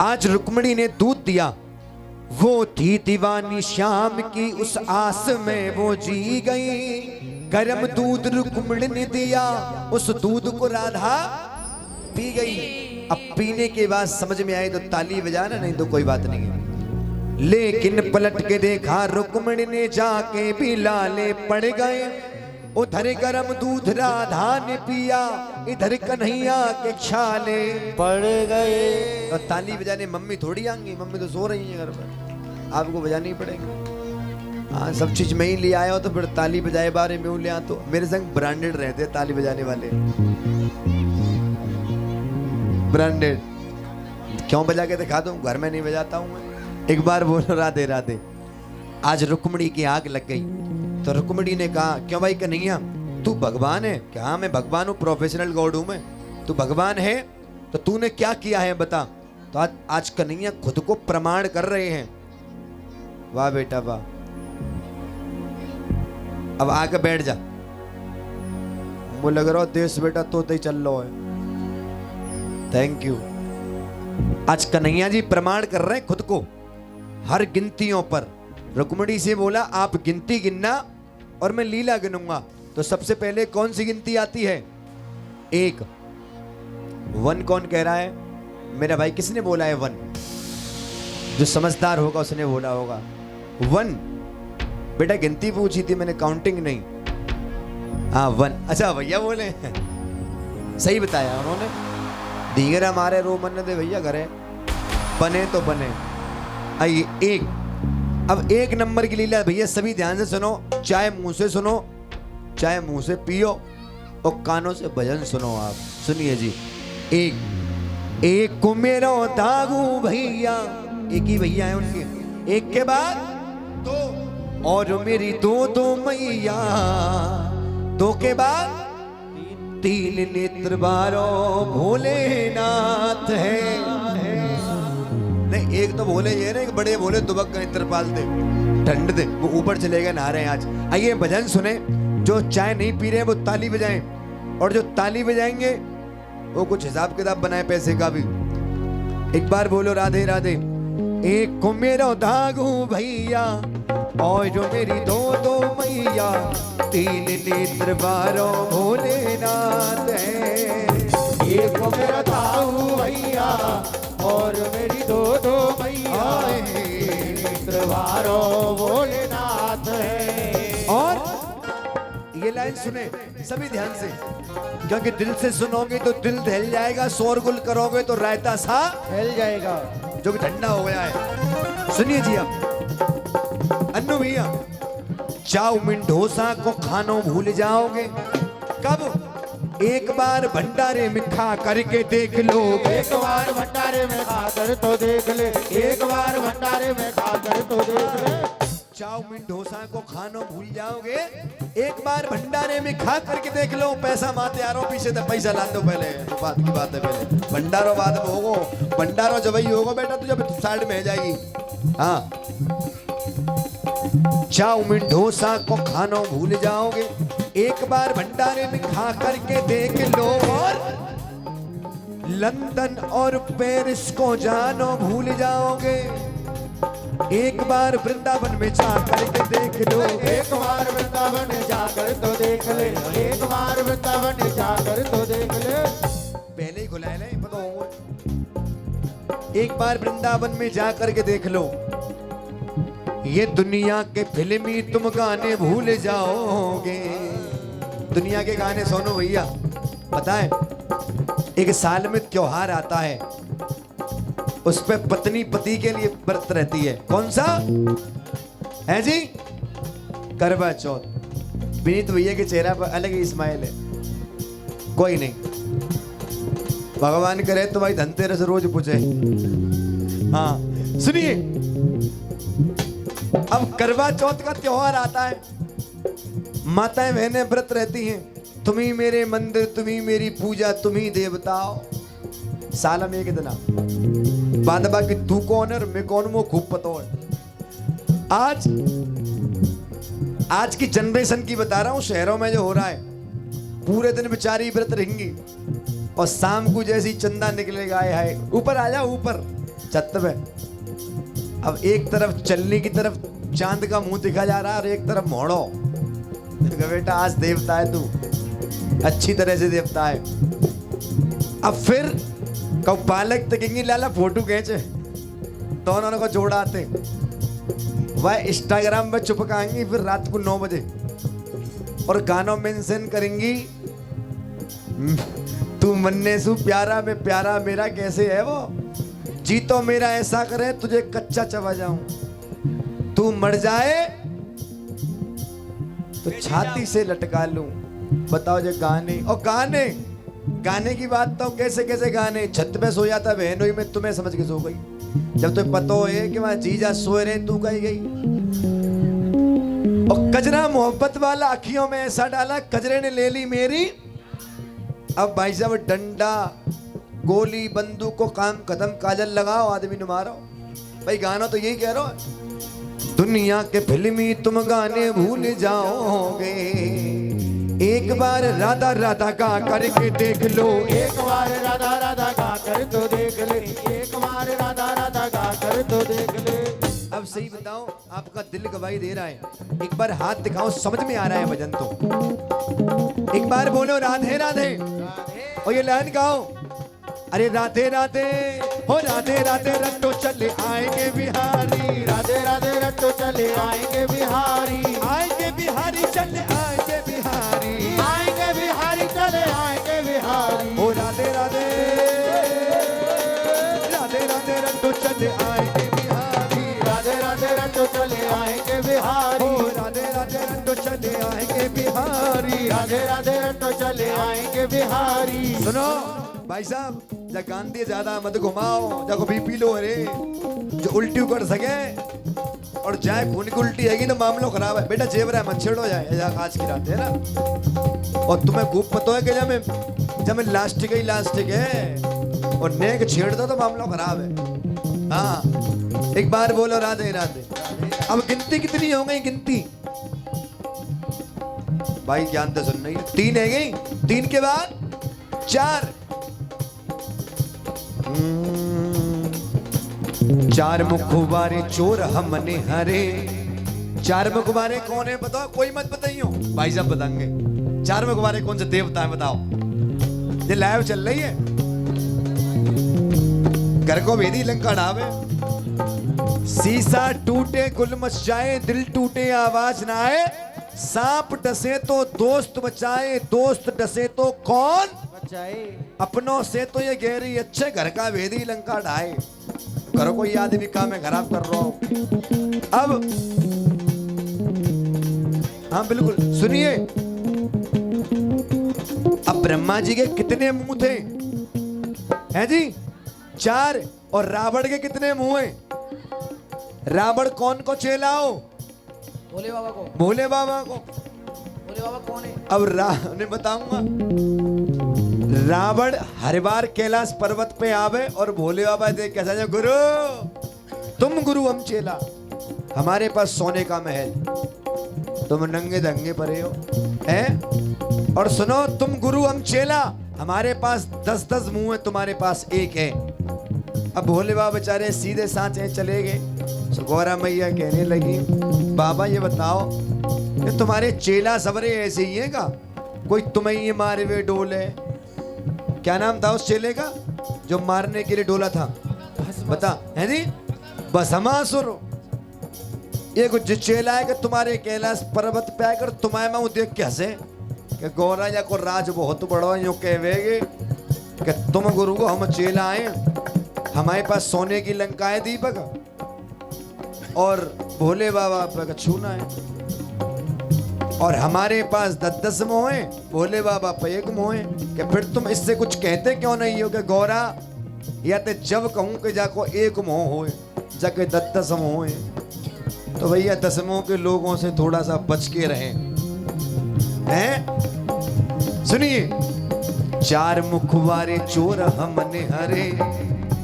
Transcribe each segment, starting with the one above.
आज रुक्मिणी ने दूध दिया, वो थी दीवानी श्याम की, उस आस में वो जी गई। गरम दूध रुक्मिणी ने दिया, उस दूध को राधा पी गई। अब पीने के बाद समझ में आए तो ताली बजाना, नहीं तो कोई बात नहीं है। लेकिन पलट के देखा रुक्मिणी ने, जाके भी लाले पड़ गए। उधर गरम दूध राधा ने पिया, इधर कन्हैया के छाले पड़ गए। और ताली बजाने मम्मी थोड़ी आएंगी, मम्मी तो सो रही है घर पर, आपको बजानी पड़ेगी। हाँ, सब चीज मैं ही ले आया हो तो फिर ताली बजाए बारे में ले आ। तो मेरे संग ब्रांडेड रहते ताली बजाने वाले, ब्रांडेड। क्यों बजा के दिखा दूं, घर में नहीं बजाता हूं मैं। एक बार बोलो राधे राधे। आज रुक्मिणी की आग लग गई तो रुक्मिणी ने कहा, क्यों भाई कन्हैया तू भगवान है क्या? हाँ मैं भगवान हूँ, प्रोफेशनल गॉड हूँ मैं। तू भगवान है तो तूने क्या किया है बता। तो आज कन्हैया खुद को प्रमाण कर रहे हैं। वाह बेटा वाह, अब आके बैठ जा। वो लग रहा हो देश बेटा तो ही चल रहा है। Thank you. आज कन्हैया जी प्रमाण कर रहे हैं खुद को हर गिनतियों पर। रुक्मिणी से बोला आप गिनती गिनना और मैं लीला गिनूंगा। तो सबसे पहले कौन सी गिनती आती है? एक। वन कौन कह रहा है? मेरा भाई किसने बोला है वन? जो समझदार होगा उसने बोला होगा वन। बेटा गिनती पूछी थी मैंने, काउंटिंग नहीं। हाँ वन। अच्छा भैया बोले सही बताया उन्होंने। दीगर हमारे रो मन दे भैया घरे बने तो बने। आइए एक। अब एक नंबर की लीला भैया सभी ध्यान से सुनो, चाहे मुंह से सुनो चाहे मुंह से पियो और कानों से भजन सुनो। आप सुनिए जी। एक को मेरा दागू भैया, एक ही भैया है उनके। एक के बाद दो, और मेरी दो मैया। दो के बाद तीन नेत्र बारो भोलेनाथ है। नहीं एक तो भोले ये ना, एक बड़े भोले दुबक गए त्रिपाल दे ठंड दे, वो ऊपर चले गए नहा रहे हैं आज। आइए भजन सुने। जो चाय नहीं पी रहे वो ताली बजाएं, और जो ताली बजाएंगे वो कुछ हिसाब किताब बनाए पैसे का भी। एक बार बोलो राधे राधे। एक को मेरा धागू भैया, और जो मेरी दो मैया। तीन नेत्र बारो भोलेनाथ है। एक को मेरा ताऊ भैया, और मेरी दो मैया। नेत्रवारो भोलेनाथ है। और ये लाइन सुने सभी ध्यान से, क्योंकि दिल से सुनोगे तो दिल दहल जाएगा, शोरगुल करोगे तो रायता सा फैल जाएगा जो कि ठंडा हो गया है। सुनिए जी। अब अन्नू भैया, चाउमीन डोसा को खानो भूल जाओगे कब? एक बार भंडारे में खा करके देख लो। एक बार भंडारे में खाकर तो देख ले। एक बार भंडारे में खाकर तो देख ले। चाउमीन डोसा को खानो भूल जाओगे, एक बार भंडारे में खा करके देख लो। पैसा माते यारों पीछे तो पैसा ला दो पहले, बात की बात है पहले। भंडारो बाद में होगो, भंडारो जब ही होगो बेटा तो जब साइड में जाएगी। हाँ, चाउमीन डोसा को खानो भूल जाओगे, एक बार भंडारे में खा करके देख लो। और लंदन और पेरिस को जानो भूल जाओगे, एक बार वृंदावन में जा करके देख लो। एक बार वृंदावन जाकर तो देख ले। एक बार वृंदावन जाकर तो देख ले। पहले ही खुला ले पता होगा। एक बार वृंदावन में जा करके देख लो। ये दुनिया के फिल्मी तुम गाने भूल जाओगे। दुनिया के गाने सुनो भैया। पता है एक साल में त्योहार आता है, उस पे पत्नी पति के लिए व्रत रहती है। कौन सा है जी? करवा चौथ। विनीत भैया के चेहरा पर अलग ही स्माइल है। कोई नहीं, भगवान करे तो भाई धनतेरस रोज पूछे। हाँ सुनिए, अब करवा चौथ का त्योहार आता है। माताएं बहनें व्रत रहती हैं, तुम ही मेरे मंदिर, तुम ही मेरी पूजा, तुम ही देवताओ। साल में एक दिन बाद बाकी तू कौन है और मैं कौन, वो खूब पता है। आज की जनरेशन की बता रहा हूं, शहरों में जो हो रहा है, पूरे दिन बेचारी व्रत रहेंगी और शाम को जैसी चंदा निकलेगा, आए हाय ऊपर आ जाओ ऊपर, छत पे। अब एक तरफ चलने की तरफ चांद का मुंह दिखा जा रहा है और एक तरफ मोड़ो। बेटा आज देवता है तू, अच्छी तरह से देवता है। अब फिर कब पालक तकेंगी लाला फोटो खींचे, दोनों को जोड़ाते वह इंस्टाग्राम पे चुपकाएंगी फिर रात को 9 बजे और गानों मेंशन करेंगी तू मन्ने सु प्यारा में प्यारा मेरा कैसे है वो, जी तो मेरा ऐसा करे तुझे कच्चा चबा जाऊं, तू मर जाए तो छाती से लटका लूं। बताओ जो गाने और गाने की बात तो कैसे कैसे गाने। छत पे सो जाता बहनोई में तुम्हें समझ के सो गई, जब तुम्हें पता हो कि वहां जीजा सोए रहे तू कही गई। और कजरा मोहब्बत वाला अखियों में ऐसा डाला कजरे ने ले ली मेरी। अब भाई साहब डंडा गोली बंदूक को काम कदम काजल लगाओ आदमी ने मारो। भाई गाना तो यही कह रहा है, दुनिया के फिल्मी तुम गाने भूल जाओगे, एक बार राधा राधा गा करके देख लो, एक बार राधा राधा गा कर तो देख ले, एक बार राधा राधा गा कर तो देख ले। अब सही बताओ आपका दिल गवाही दे रहा है, एक बार हाथ दिखाओ समझ में आ रहा है भजन तो। एक बार बोलो राधे राधे और ये लाइन गाओ, अरे राधे राधे हो राधे राधे रट्टो चले आएंगे बिहारी, राधे राधे रट्टो चले आएंगे बिहारी, आएंगे बिहारी चले आएंगे बिहारी, आएंगे बिहारी चले आएंगे बिहारी। ओ राधे राधे राधे राधे रट्टो चले आएंगे बिहारी, राधे राधे रट्टो चले आएंगे बिहारी, ओ राधे राधे रट्टो चले आएंगे बिहारी, राधे राधे रट्टो चले आएंगे बिहारी। सुनो भाई साहब जा गांधी ज्यादा मत घुमाओ, जाको बीपी लो रे जो उल्टी कर सके और जाए खून की उल्टी आएगी ना मामला खराब है। बेटा जेब रहा है मत छेड़ो जाए आज की रात है ना। और तुम्हें खूब पता है कि जब मैं लास्टिक है और नेक छेड़ दो तो मामला खराब है। हाँ एक बार बोलो राधे राधे। अब गिनती कितनी हो गई गिनती भाई जानते सुन नहीं 3 है गई, 3 के बाद 4 4 मुखबारे चोर हमने हरे। 4 मुखबारे कौन है बताओ, कोई मत बताइयो भाई साहब बताएंगे। 4 मुखबारे कौन से देवता है बताओ। ये लाइव चल रही है, घर को भेदी लंका ढाबे। शीशा टूटे गुल मच जाए, दिल टूटे आवाज ना आए, सांप डसे तो दोस्त बचाए, दोस्त डसे तो कौन बचाए, अपनों से तो ये गहरी अच्छे घर का वेदी लंका ढाए। करो कोई आदमी काम है खराब कर रहा हूं। अब हाँ बिल्कुल सुनिए, अब ब्रह्मा जी के कितने मुंह थे हैं जी 4 और रावण के कितने मुंह हैं। रावण कौन को चेलाओ, भोले बाबा को। भोले बाबा को। भोले बाबा कौन है? अब मैं बताऊंगा, रावण हर बार कैलाश पर्वत पे आवे और भोले बाबा देख कैसा जो गुरु तुम गुरु हम चेला, हमारे पास सोने का महल, तुम नंगे दंगे परे हो हैं। और सुनो तुम गुरु हम चेला, हमारे पास 10-10 मुंह है, तुम्हारे पास 1 है। अब भोले बाबा बेचारे सीधे सांचे चले गए। गौरा मैया कहने लगी बाबा ये बताओ कि तुम्हारे चेला सबरे ऐसे ही है का, कोई तुम्हें ये मारे हुए डोल है। क्या नाम था उस चेले का जो मारने के लिए डोला था, बता है जी भस्मासुर। ये कुछ चेला है कि तुम्हारे कैलाश पर्वत पे आकर तुम्हारे मुंह देख के हंसे कि गौरा या को राज बहुत बड़ा यूं कहवेगे कि तुम गुरु को हम चेला आए, हमारे पास सोने की लंका है दीपक और भोले बाबा पे छूना है, और हमारे पास 10-10 मोह है, भोले बाबा पे 1 मोह है। कि फिर तुम इससे कुछ कहते क्यों नहीं हो कि गौरा या तो जब कहूं कि जाको 1 मोह हो जाके 10-10 मोह है। तो भैया 10 मोह के लोगों से थोड़ा सा बच के रहें हैं। सुनिए 4 मुखवारे चोर हमने हरे,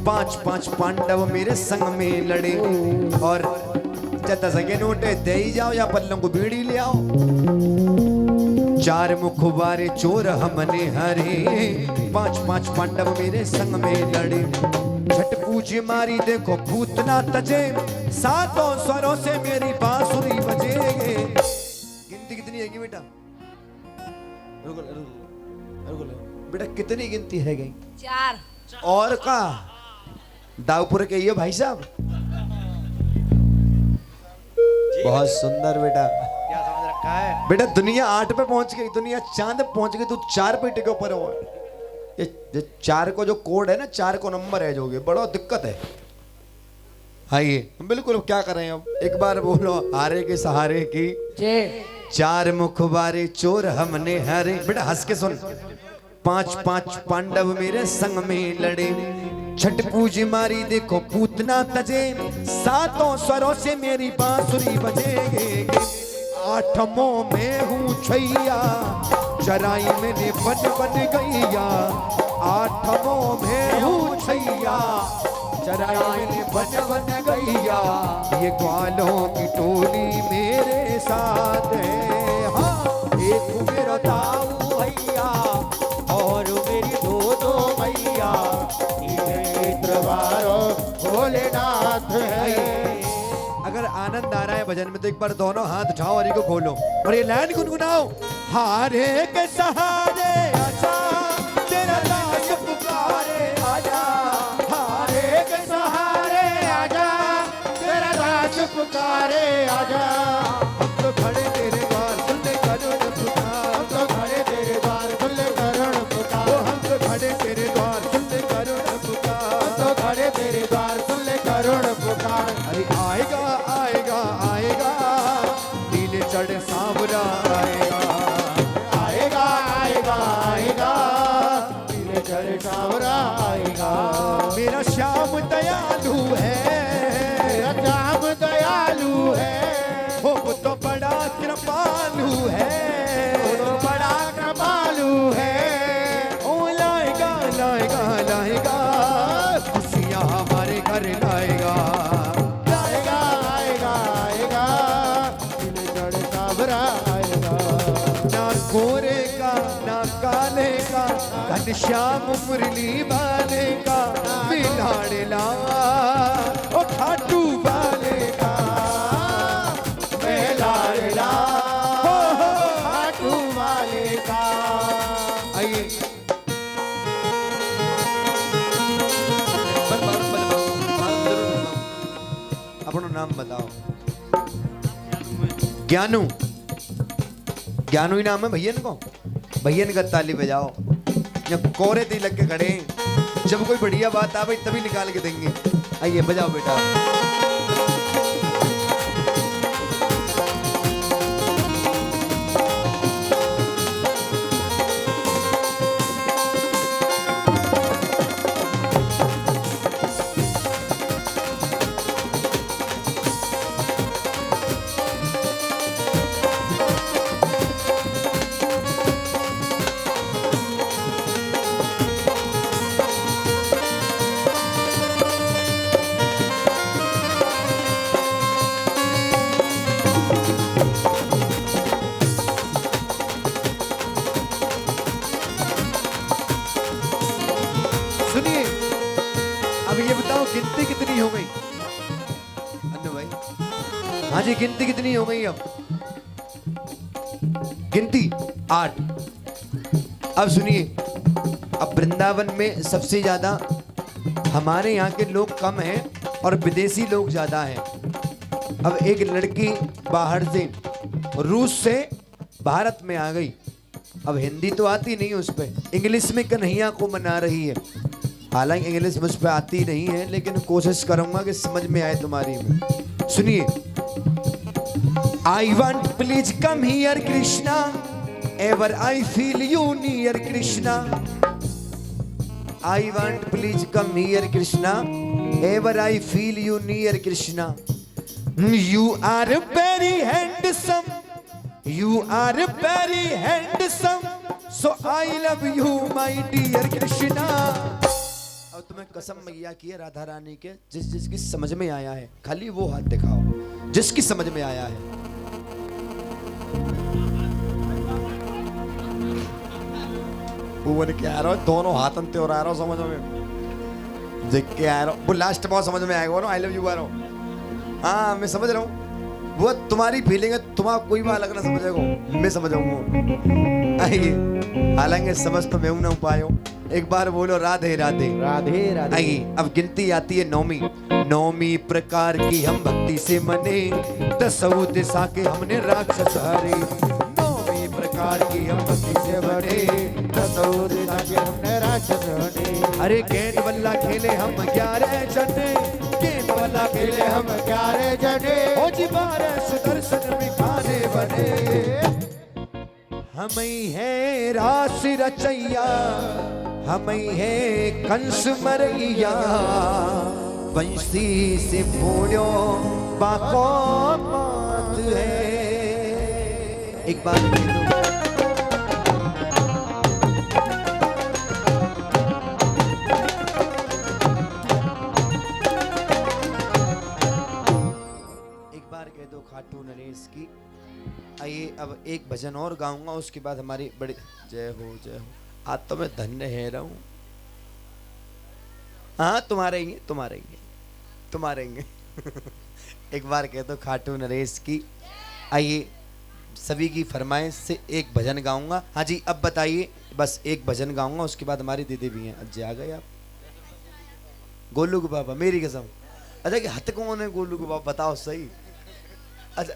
5-5 पांडव मेरे संग में लड़े। और 10 के नोटे दे ही जाओ या पल्लों को बीड़ी ले आओ। 4 मुखबारे चोर हमने हरे, 5-5 पांडव मेरे संग में लड़े। छठ पूजा पूज मारी देखो भूतना तजे, सातों स्वरों से मेरी बांसुरी बजेगे। गिनती कितनी है बेटा? रुको रुको बेटा, कितनी गिनती है गई? 4। और का दाऊपुर के ये भाई साहब बहुत सुंदर बेटा। क्या समझ रखा है? बेटा दुनिया 8 पे पहुंच गई, दुनिया चांद पे पहुंच गई, तू 4 पे टिके ऊपर हो। ये 4 को जो कोड है ना, 4 को नंबर है जो, बड़ा दिक्कत है। आइए बिल्कुल, क्या करें अब? एक बार बोलो, हारे के सहारे की जय। 4 मुखबारे चोर हमने हारे। बेटा हंस के सुन। 5 पांडव मेरे संग में लड़े, छठ पूज मारी देखो पूतना तजे, सातों स्वरों से मेरी बांसुरी बजेगे। 8वां में हूँ छैया, चराई मैंने बन गैया। 8वां में हूँ छैया, चराई मैंने बन गैया। ये ग्वालों की टोली मेरे साथ है। हाँ, एक मेरा दाऊ भैया और मेरी दो मैया, भोलेनाथ है। अगर आनंद आ रहा है भजन में तो एक बार दोनों हाथ उठाओ और इनको खोलो और ये लाइन गुनगुनाओ। हारे के सहारे आजा, तेरा दास पुकारे आजा। हारे के सहारे आजा, तेरा दास पुकारे आजा। हम तो खड़े तेरे द्वार खुले करुण पुकार। हम तो खड़े तेरे द्वार खुले करुण पुकार। हम तो खड़े तेरे द्वार खुले करुण पुकार। हम तो खड़े तेरे द्वार खुले करुण पुकार। अरे आएगा आएगा आएगा, नीले चढ़ सांवरा आएगा। आएगा आएगा आएगा, पीले चढ़ सांवरा आएगा। मेरा श्याम दयालु है, मेरा श्याम दयालु है। वो तो बड़ा कृपालु है, वो बड़ा कृपालु है। ओ लाएगा लाएगा लाएगा, खुशियाँ हमारे घर लाएगा। आएगा आएगा आएगा, पीले चढ़ सांवरा आएगा। ना गोरे का ना काले का, घनश्याम मुरली वाले का, मिलाड़े लावा ओ खाटू वाले का। लाडला खाटू वाले का। आइए अपना नाम बताओ। ज्ञानू, ज्ञानू ही नाम है भैया को। भैया का ताली बजाओ। जब कोरे तिलक के खड़े, जब कोई बढ़िया बात आवे तभी निकाल के देंगे। आइए बजाओ बेटा। सुनिए, अब ये बताओ गिनती कितनी हो गई? अन्नू भाई, हाँ जी गिनती कितनी हो गई? अब गिनती 8। अब सुनिए, अब वृंदावन में सबसे ज्यादा हमारे यहाँ के लोग कम हैं और विदेशी लोग ज्यादा हैं। अब एक लड़की बाहर से, रूस से भारत में आ गई। अब हिंदी तो आती नहीं उस पे, इंग्लिश में कन्हैया को मना रही है। हालांकि इंग्लिश मुझ पे आती नहीं है, लेकिन कोशिश करूंगा कि समझ में आए तुम्हारी में। सुनिए, I want please come here Krishna, ever I feel you near Krishna. I want please come here Krishna, ever I feel you near Krishna. You are very handsome, you are very handsome, so I love you my dear Krishna. अब तुम्हें कसम मैया की है राधा रानी के, जिसकी समझ में आया है खाली वो हाथ दिखाओ, जिसकी समझ में आया है। वो बोले क्या आ रहा है, दोनों हाथ अंते और आ रहा हो समझ में। देख के आ रहा हूँ, वो लास्ट बहुत समझ में आएगा ना, आई लव यू आ रहा हूँ। हाँ मैं समझ रहा हूँ, वो तुम्हारी फीलिंग है, तुम्हारा कोई बात अलग ना समझेगा, मैं समझाऊंगा। आइए, हालांकि समझ तो मैं हूं ना पायो। एक बार बोलो राधे राधे। राधे राधे। आइए, अब गिनती आती है नौमी। नौमी प्रकार की हम भक्ति से मने, दसों दिशा के हमने राक्षस हरे। नौमी प्रकार की हम भक्ति से बने, दसों दिशा के हमने राक्षस हरे। अरे गेंद बल्ला खेले हम 11 जने, गेंद बल्ला खेले हम 11 जने, ओ जी 12 सुदर्शन में खाने बने। हम ही है रास रचैया, हम ही है कंस मरैया, वंशी से फोड़ो बाको बात है। एक बार कह दो। एक बार कह दो खाटू नरेश की। आइए, अब एक भजन और गाऊंगा, उसके बाद हमारी बड़ी जय हो जय हो। आज तो मैं धन्य है रहा हूं। हाँ तुम्हारे ही हैं, तुम्हारे ही हैं, तुम्हारे ही हैं। एक बार कह दो खाटू नरेश की। आइए, सभी की फरमाइश से एक भजन गाऊंगा। हाँ जी, अब बताइए, बस एक भजन गाऊंगा, उसके बाद हमारी दीदी भी हैं। आज आ गए आप? गोलू के पापा, मेरी कसम। अच्छा कि हथ कौन है गोलू के पापा, बताओ सही। अच्छा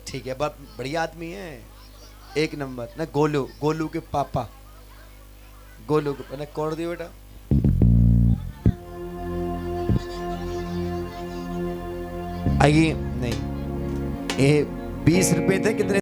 ठीक है, बहुत बढ़िया आदमी है, एक नंबर ना। गोलू, गोलू के पापा, गोलू के ना कौन दियो बेटा। आइए, नहीं ये 20 रुपए थे, कितने